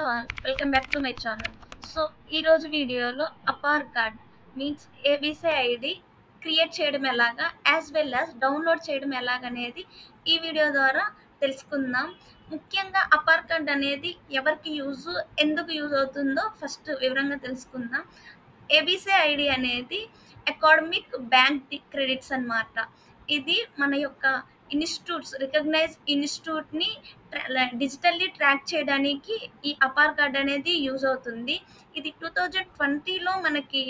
All welcome back to my channel. So ఈరోజు వీడియోలో APAAR card means ABC ID create చేయడం ఎలాగా యాజ్ వెల్ యాజ్ డౌన్లోడ్ చేయడం ఎలాగనేది ఈ వీడియో ద్వారా తెలుసుకుందాం. ముఖ్యంగా అపార్ కార్డ్ అనేది ఎవరికి ఎందుకు యూజ్ అవుతుందో ఫస్ట్ వివరంగా తెలుసుకుందాం. ఏబీసీ ఐడి అనేది అకాడమిక్ బ్యాంక్ క్రెడిట్స్ అన్నమాట. ఇది మన యొక్క ఇన్స్టిట్యూట్స్ రికగ్నైజ్ ఇన్స్టిట్యూట్ని డిజిటల్లీ ట్రాక్ చేయడానికి ఈ అపార్ కార్డ్ అనేది యూజ్ అవుతుంది. ఇది 2020లో మనకి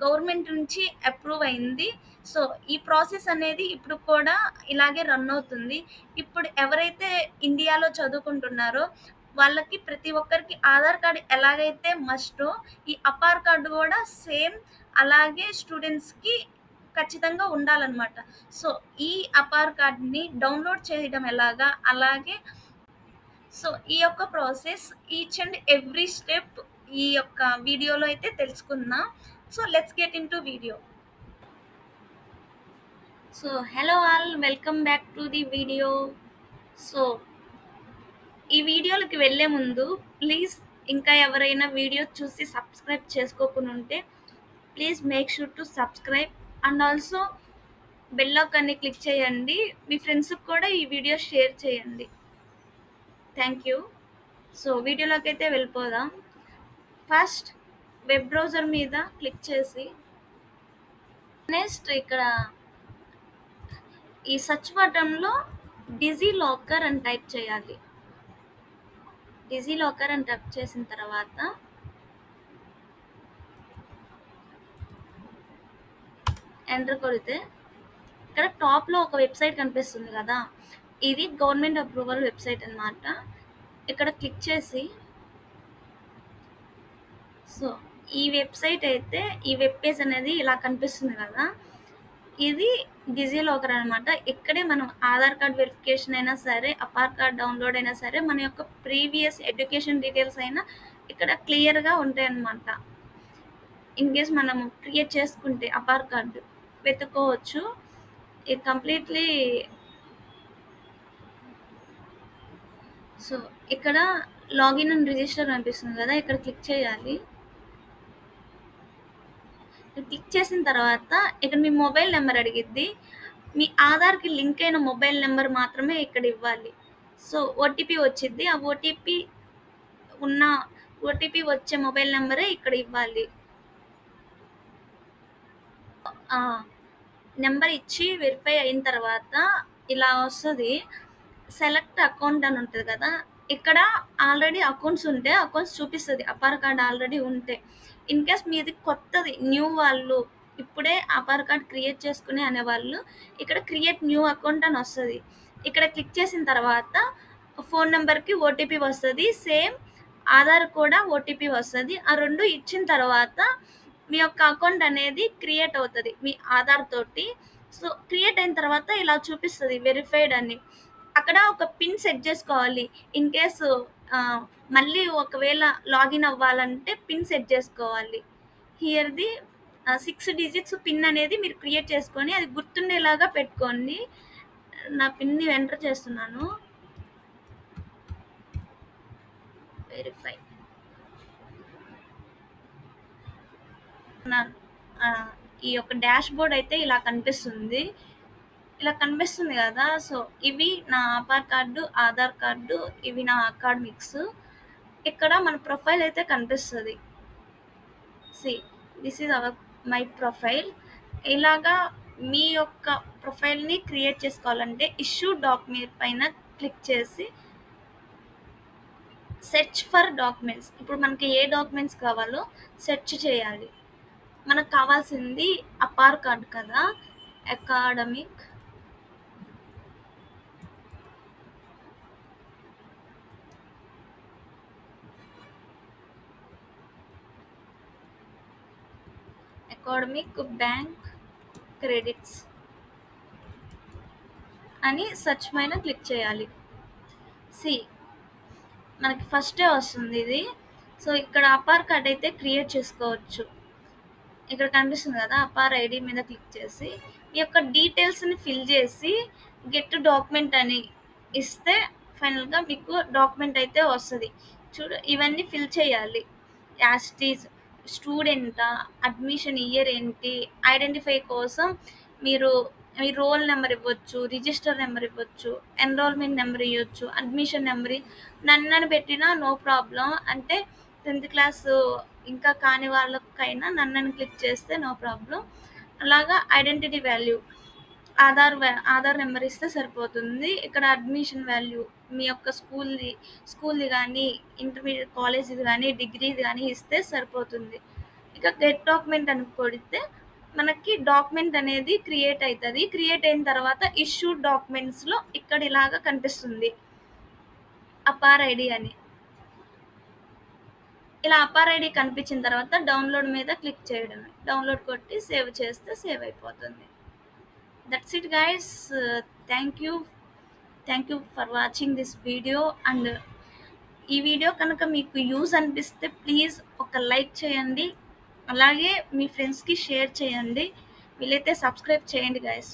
గవర్నమెంట్ నుంచి అప్రూవ్ అయింది. సో ఈ ప్రాసెస్ అనేది ఇప్పుడు కూడా ఇలాగే రన్ అవుతుంది. ఇప్పుడు ఎవరైతే ఇండియాలో చదువుకుంటున్నారో వాళ్ళకి ప్రతి ఒక్కరికి ఆధార్ కార్డు ఎలాగైతే మస్టో ఈ అపార్ కార్డు కూడా సేమ్ అలాగే స్టూడెంట్స్కి ఖచ్చితంగా ఉండాలన్నమాట. సో ఈ అపార్ కార్డ్ని డౌన్లోడ్ చేయడం ఎలాగా, అలాగే సో ఈ యొక్క process each and every step ఈ యొక్క వీడియోలో అయితే తెలుసుకుందాం. So let's get in to video. So hello all, welcome back to the video. So ఈ వీడియోలోకి వెళ్ళే ముందు ప్లీజ్ ఇంకా ఎవరైనా వీడియో చూసి సబ్స్క్రైబ్ చేసుకోకుండా ఉంటే please make sure to subscribe and also bell ఐకాన్ని క్లిక్ చేయండి. మీ ఫ్రెండ్స్కి కూడా ఈ వీడియో షేర్ చేయండి. Thank you. సో వీడియోలోకి అయితే వెళ్ళిపోదాం. ఫస్ట్ వెబ్ బ్రౌజర్ మీద క్లిక్ చేసి నెక్స్ట్ ఇక్కడ ఈ సెర్చ్ బటన్లో డిజిలాకర్ అని టైప్ చేయాలి. డిజిలాకర్ అని టైప్ చేసిన తర్వాత ఎంటర్ కొడితే ఇక్కడ టాప్లో ఒక వెబ్సైట్ కనిపిస్తుంది కదా, ఇది గవర్నమెంట్ అప్రూవల్ వెబ్సైట్ అన్నమాట. ఇక్కడ క్లిక్ చేసి సో ఈ వెబ్సైట్ అయితే ఈ వెబ్ పేజ్ అనేది ఇలా కనిపిస్తుంది కదా, ఇది డిజిలాకర్ అనమాట. ఇక్కడే మనం ఆధార్ కార్డ్ వెరిఫికేషన్ అయినా సరే, అపార్ కార్డ్ డౌన్లోడ్ అయినా సరే, మన యొక్క ప్రీవియస్ ఎడ్యుకేషన్ డీటెయిల్స్ అయినా ఇక్కడ క్లియర్గా ఉంటాయి అన్నమాట. ఇన్ కేస్ మనము క్రియేట్ చేసుకుంటే అపార్ కార్డు వెతుక్కోవచ్చు. ఇది కంప్లీట్లీ సో ఇక్కడ లాగిన్ అండ్ రిజిస్టర్ కనిపిస్తుంది కదా, ఇక్కడ క్లిక్ చేయాలి. క్లిక్ చేసిన తర్వాత ఇక్కడ మీ మొబైల్ నెంబర్ అడిగిద్ది. మీ ఆధార్కి లింక్ అయిన మొబైల్ నెంబర్ మాత్రమే ఇక్కడ ఇవ్వాలి. సో ఓటీపీ వచ్చిద్ది, ఆ ఓటీపీ వచ్చే మొబైల్ నెంబరే ఇక్కడ ఇవ్వాలి. నెంబర్ ఇచ్చి వెరిఫై అయిన తర్వాత ఇలా వస్తుంది. సెలెక్ట్ అకౌంట్ అని ఉంటుంది కదా, ఇక్కడ ఆల్రెడీ అకౌంట్స్ ఉంటే అకౌంట్స్ చూపిస్తుంది అపార్ కార్డ్ ఆల్రెడీ ఉంటే. ఇన్ కేస్ మీది కొత్తది న్యూ వాళ్ళు ఇప్పుడే అపార్ కార్డ్ క్రియేట్ చేసుకునే అనేవాళ్ళు ఇక్కడ క్రియేట్ న్యూ అకౌంట్ అని వస్తుంది. ఇక్కడ క్లిక్ చేసిన తర్వాత ఫోన్ నెంబర్కి ఓటీపీ వస్తుంది, సేమ్ ఆధార్ కూడా ఓటీపీ వస్తుంది. ఆ రెండు ఇచ్చిన తర్వాత మీ యొక్క అకౌంట్ అనేది క్రియేట్ అవుతుంది మీ ఆధార్ తోటి. సో క్రియేట్ అయిన తర్వాత ఇలా చూపిస్తుంది వెరిఫైడ్ అని. అక్కడ ఒక పిన్ సెట్ చేసుకోవాలి. ఇన్ కేసు మళ్ళీ ఒకవేళ లాగిన్ అవ్వాలంటే పిన్ సెట్ చేసుకోవాలి. హియర్ది 6 డిజిట్స్ పిన్ అనేది మీరు క్రియేట్ చేసుకొని అది గుర్తుండేలాగా పెట్టుకోండి. నా పిన్ని ఎంటర్ చేస్తున్నాను. వెరిఫై ఈ యొక్క డాష్ బోర్డ్ అయితే ఇలా కనిపిస్తుంది కదా. సో ఇవి నా అపార్ కార్డు, ఆధార్ కార్డు, ఇవి నా అకాడమిక్స్. ఇక్కడ మన ప్రొఫైల్ అయితే కనిపిస్తుంది. This is my profile. ఇలాగా మీ యొక్క ప్రొఫైల్ని క్రియేట్ చేసుకోవాలంటే ఇష్యూ డాక్యుమెంట్ పైన క్లిక్ చేసి సెర్చ్ ఫర్ డాక్యుమెంట్స్, ఇప్పుడు మనకి ఏ డాక్యుమెంట్స్ కావాలో సెర్చ్ చేయాలి. మనకు కావాల్సింది అపార్ కార్డ్ కదా, అకాడమిక్ బ్యాంక్ క్రెడిట్స్ అని సెర్చ్ పైన క్లిక్ చేయాలి. మనకి ఫస్టే వస్తుంది ఇది. సో ఇక్కడ అపార్ కార్డ్ అయితే క్రియేట్ చేసుకోవచ్చు. ఇక్కడ కనిపిస్తుంది కదా, అపార్ ఐడి మీద క్లిక్ చేసి మీ యొక్క డీటెయిల్స్ని ఫిల్ చేసి గెట్ డాక్యుమెంట్ అని ఇస్తే ఫైనల్గా మీకు డాక్యుమెంట్ అయితే వస్తుంది. చూడు ఇవన్నీ ఫిల్ చేయాలి. యాజ్ ఇట్ ఈజ్ స్టూడెంటా, అడ్మిషన్ ఇయర్ ఏంటి, ఐడెంటిఫై కోసం మీరు మీ రోల్ నెంబర్ ఇవ్వచ్చు, రిజిస్టర్ నెంబర్ ఇవ్వచ్చు, ఎన్రోల్మెంట్ నెంబర్ ఇవ్వచ్చు, అడ్మిషన్ నెంబర్ నన్నని పెట్టినా నో ప్రాబ్లం. అంటే 10th క్లాసు ఇంకా కాని వాళ్ళకైనా నన్నని క్లిక్ చేస్తే నో ప్రాబ్లం. అలాగా ఐడెంటిటీ వాల్యూ ఆధార్ నెంబర్ ఇస్తే సరిపోతుంది. ఇక్కడ అడ్మిషన్ వాల్యూ మీ యొక్క స్కూల్ది కానీ, ఇంటర్మీడియట్ కాలేజీది కానీ, డిగ్రీది కానీ ఇస్తే సరిపోతుంది. ఇక గెట్ డాక్యుమెంట్ అని కొడితే మనకి డాక్యుమెంట్ అనేది క్రియేట్ అవుతుంది. క్రియేట్ అయిన తర్వాత ఇష్యూడ్ డాక్యుమెంట్స్లో ఇక్కడ ఇలాగా కనిపిస్తుంది అపార్ ఐడి అని. ఇలా అపార్ ఐడి కనిపించిన తర్వాత డౌన్లోడ్ మీద క్లిక్ చేయడమే. డౌన్లోడ్ కొట్టి సేవ్ చేస్తే సేవ్ అయిపోతుంది. That's it guys. Thank you for watching this video. And ఈ వీడియో కనుక మీకు యూజ్ అనిపిస్తే ప్లీజ్ ఒక లైక్ చేయండి, అలాగే మీ ఫ్రెండ్స్కి షేర్ చేయండి, వీలైతే సబ్స్క్రైబ్ చేయండి గైస్.